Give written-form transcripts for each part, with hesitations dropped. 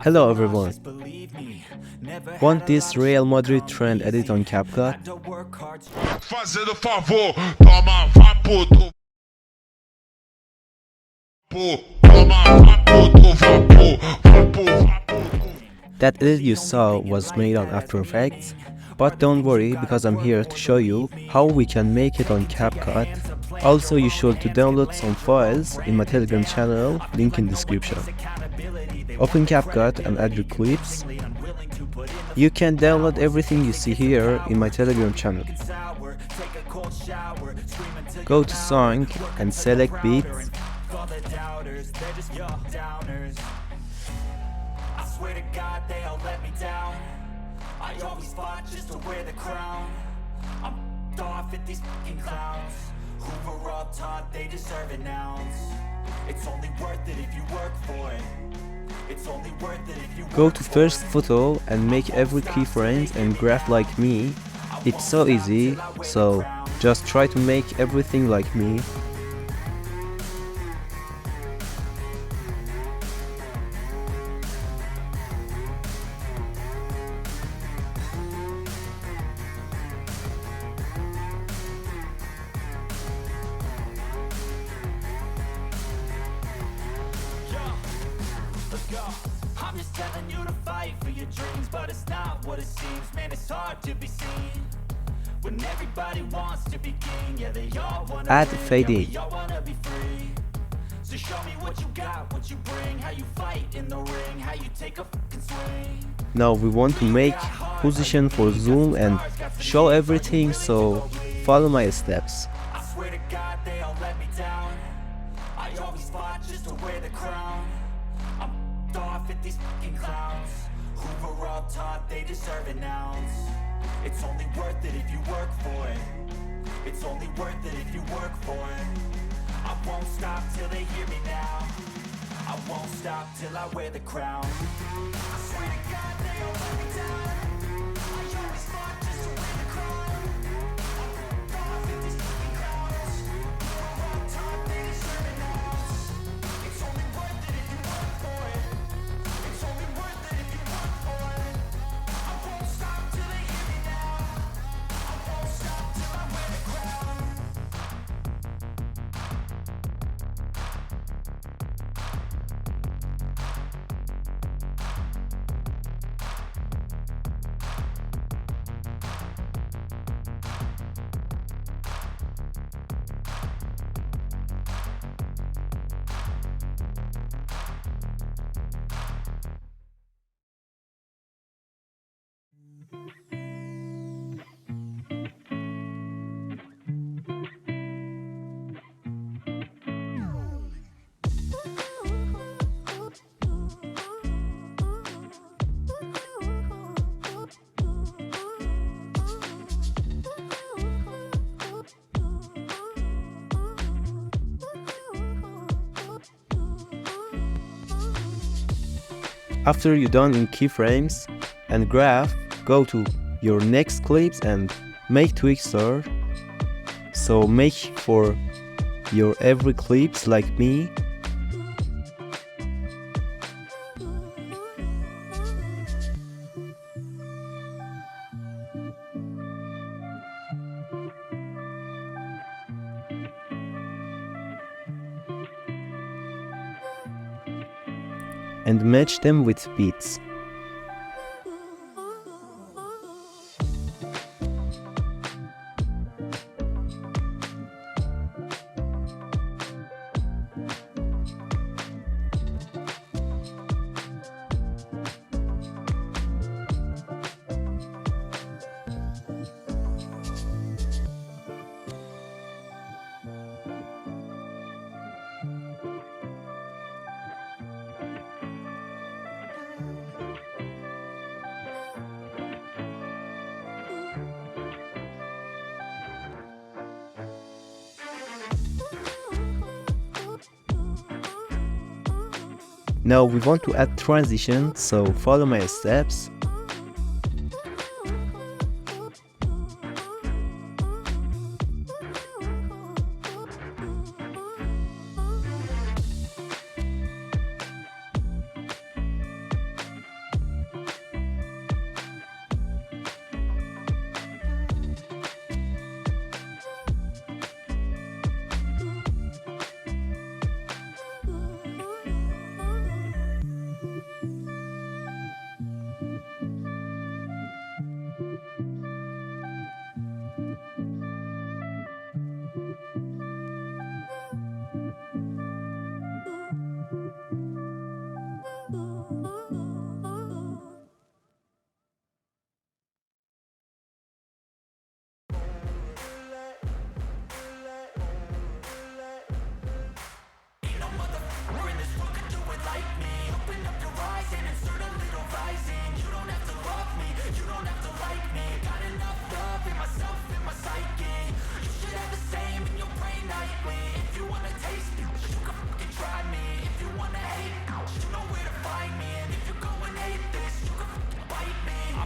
Hello everyone. Want this Real Madrid trend edit on Capcut? Fazendo favor, toma vapor do toma vapor do vapor. That edit you saw was made on After Effects, but don't worry because I'm here to show you how we can make it on Capcut. Also, you should to download some files in my Telegram channel, link in description. Open Capcut and add your clips. You can download everything you see here in my Telegram channel. Go to Song and select Beat. I swear to God they all let me down. I always fought just to wear the crown. I'm off at these fucking clowns who were all taught they deserve an ounce. It's only worth it if you work for it. It's only worth it if you Go to first photo and make every keyframes and graph like me. It's so easy, so just try to make everything like me. I'm just telling you to fight for your dreams, but it's not what it seems. Man, it's hard to be seen when everybody wants to be king. Yeah, they all wanna Add win, fade yeah, in. we all wanna be free. So show me what you got, what you bring, how you fight in the ring, how you take a fucking swing. Now we want to make position for zoom and show everything, so follow my steps. I swear to God they all let me down. I always fought just to wear the crown. I'm off at these fucking clowns who were all taught they deserve an ounce. It's only worth it if you work for it. It's only worth it if you work for it. I won't stop till they hear me now. I won't stop till I wear the crown. I swear to God they all let me down. I always fought just to wear the crown. I'm off at these fucking clowns who were all taught they deserve an ounce. It's only worth it if you work for it. It's only worth it if you work for it. I won't stop till they hear me now. I won't stop till I wear the crown. After you're done in keyframes and graph, go to your next clips and make Twixtor. So make for your every clips like me. And match them with beats. Now we want to add transition, so follow my steps.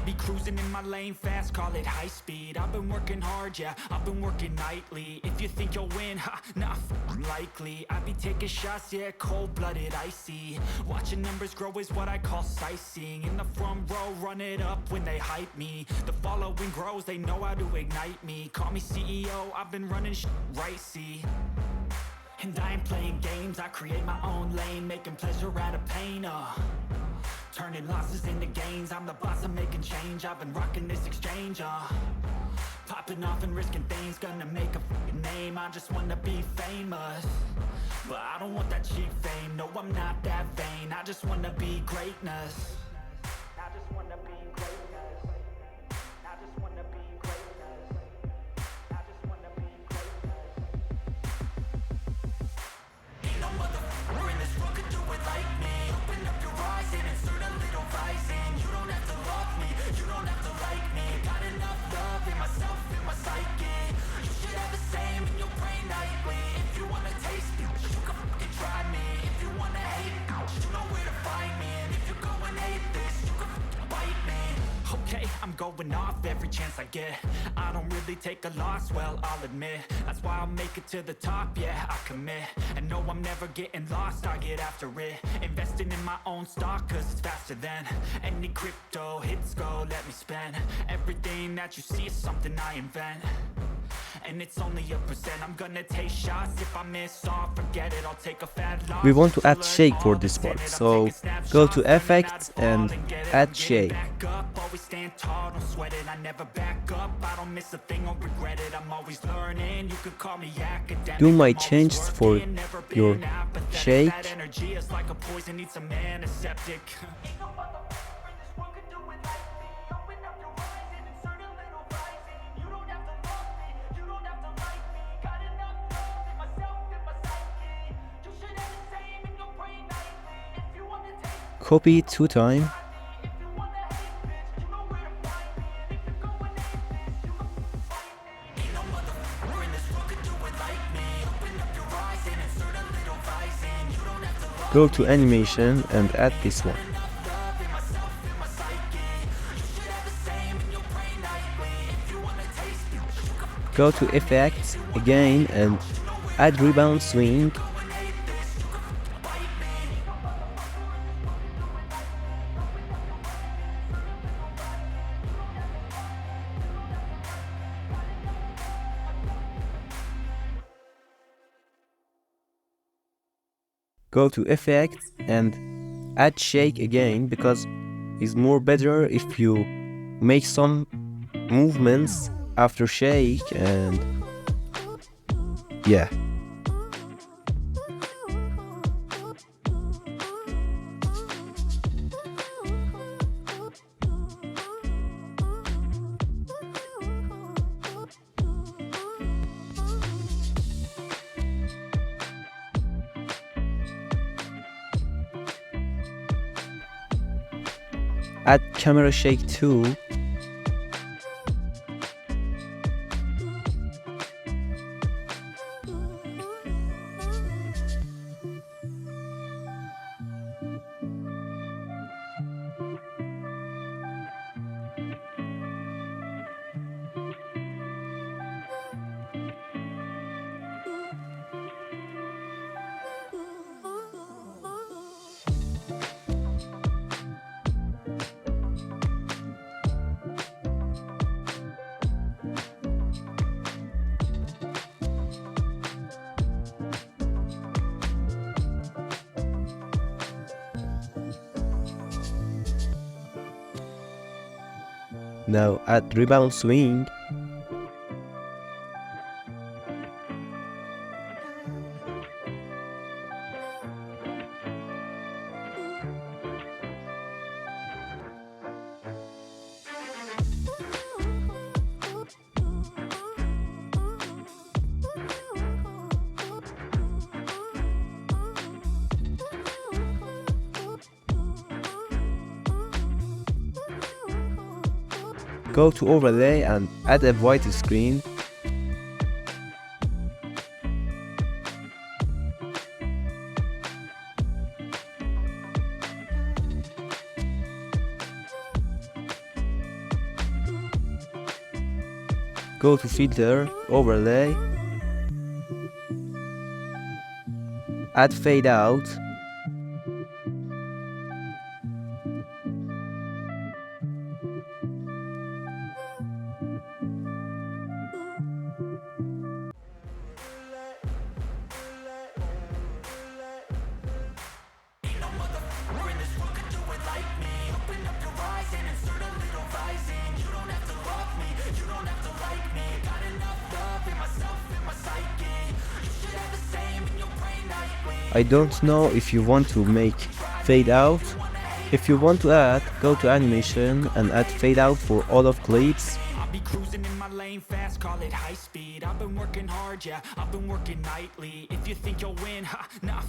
be cruising in my lane fast, call it high speed. I've been working hard, yeah, I've been working nightly. If you think you'll win, ha, nah, likely. I be taking shots, yeah, cold-blooded, icy. Watching numbers grow is what I call sightseeing. In the front row, run it up when they hype me. The following grows, they know how to ignite me. Call me CEO, I've been running right, see. And I ain't playing games, I create my own lane, making pleasure out of pain, turning losses into gains, I'm the boss, I'm making change. I've been rocking this exchange, popping off and risking things, gonna make a f***ing name. I just wanna be famous, but I don't want that cheap fame. No, I'm not that vain, I just wanna be greatness. I just wanna be greatness. I just wanna be greatness. I just wanna be greatness. Ain't no motherfucker in this world could do it like me. Open up your eyes and insert a little rising. You don't have to love me, you don't have to like me. Got enough love in myself, in my psyche. You should have the same in your brain nightly. If you wanna taste me, you can fucking try me. If you wanna hate me, you know where to find me. And if you're going hate this, you can fucking bite me. Okay, I'm going off every chance I get. I don't really take a loss, well, I'll admit. That's why I'll make it to the top, yeah, I commit. And no, I'm never getting lost, I get after it. Investing in my own stock, cause it's faster than any crypto hits go, let me spend. Everything that you see is something I invent. And it's only a percent. I'm gonna take shots. If I miss all, forget it, I'll take a fat loss. We want to add shake for this part, so go to effects and add shake. Always stand tall, don't sweat it. I never back up, I don't miss a thing or regret it. I'm always learning, you could call me academic. Do my changes for your shake. That energy is like a poison, needs some antiseptic. Copy 2 times. Go to animation and add this one. Go to effects again and add rebound swing. Go to effects and add shake again, because it's more better if you make some movements after shake. And yeah, add camera shake too. Now add rebound swing. Go to overlay and add a white screen. Go to filter, overlay, add fade out, I don't know if you want to make fade out. If you want to add, go to animation and add fade out for all of clips. I'll be cruising in my lane fast, call it high speed. I've been working hard, yeah, I've been working nightly. If you think you'll win, ha, not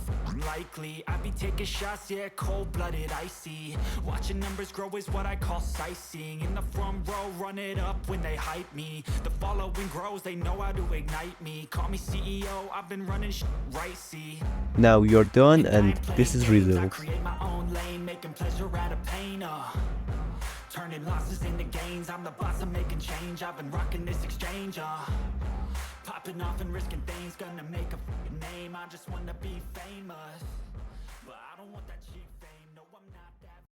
likely. I be taking shots, yeah, cold-blooded, icy. Watching numbers grow is what I call sightseeing. In the front row, run it up when they hype me. The following grows, they know how to ignite me. Call me CEO, I've been running right, see. Now you're done and this is I result. create my own lane, making pleasure out of pain, turning losses into gains. I'm the boss, I'm making change. I've been rocking this exchange, popping off and risking things. Gonna make a name, I just wanna be famous. But I don't want that cheap fame, no I'm not that